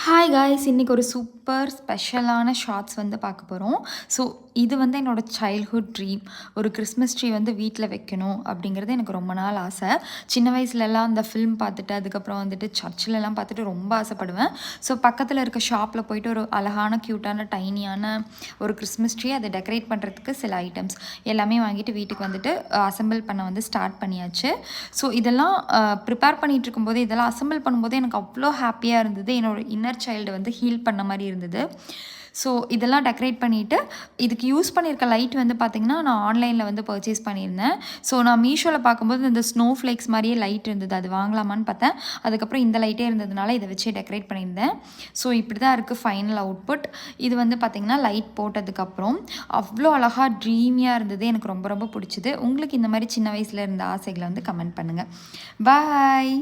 Hi guys, இன்றைக்கி ஒரு super ஸ்பெஷலான ஷார்ட்ஸ் வந்து பார்க்க போகிறோம். ஸோ இது வந்து என்னோடய சைல்ட்ஹுட் ட்ரீம். ஒரு கிறிஸ்மஸ் ட்ரீ வந்து வீட்டில் வைக்கணும் அப்படிங்கிறது எனக்கு ரொம்ப நாள் ஆசை. சின்ன வயசுலலாம் அந்த ஃபிலிம் பார்த்துட்டு அதுக்கப்புறம் வந்துட்டு சர்ச்சிலலாம் பார்த்துட்டு ரொம்ப ஆசைப்படுவேன். ஸோ பக்கத்தில் இருக்க ஷாப்பில் போயிட்டு ஒரு அழகான க்யூட்டான டைனியான ஒரு கிறிஸ்மஸ் ட்ரீ அதை டெக்கரேட் பண்ணுறதுக்கு சில ஐட்டம்ஸ் எல்லாமே வாங்கிட்டு வீட்டுக்கு வந்துட்டு அசெம்பிள் பண்ண வந்து ஸ்டார்ட் பண்ணியாச்சு. ஸோ இதெல்லாம் ப்ரிப்பேர் பண்ணிகிட்டு இருக்கும்போது இதெல்லாம் அசெம்பிள் பண்ணும்போது எனக்கு அவ்வளோ ஹாப்பியாக இருந்தது. என்னோடய இன்னர் சைல்டு வந்து ஹீல் பண்ண மாதிரி இருந்தது. ஸோ இதெல்லாம் டெக்கரேட் பண்ணிவிட்டு இதுக்கு யூஸ் பண்ணியிருக்க லைட் வந்து பார்த்திங்கன்னா நான் ஆன்லைனில் வந்து பர்ச்சேஸ் பண்ணியிருந்தேன். ஸோ நான் மீஷோவில் பார்க்கும்போது இந்த ஸ்னோ ஃப்ளேக்ஸ் மாதிரியே லைட் இருந்தது, அது வாங்கலாமான்னு பார்த்தேன். அதுக்கப்புறம் இந்த லைட்டே இருந்ததுனால இதை வச்சு டெக்கரேட் பண்ணியிருந்தேன். ஸோ இப்படி தான் இருக்குது ஃபைனல் அவுட்புட். இது வந்து பார்த்திங்கன்னா லைட் போட்டதுக்கப்புறம் அவ்வளோ அழகாக ட்ரீமியாக இருந்தது. எனக்கு ரொம்ப ரொம்ப பிடிச்சிது. உங்களுக்கு இந்த மாதிரி சின்ன வயசில் இருந்த ஆசைகளை வந்து கமெண்ட் பண்ணுங்கள். பாய்.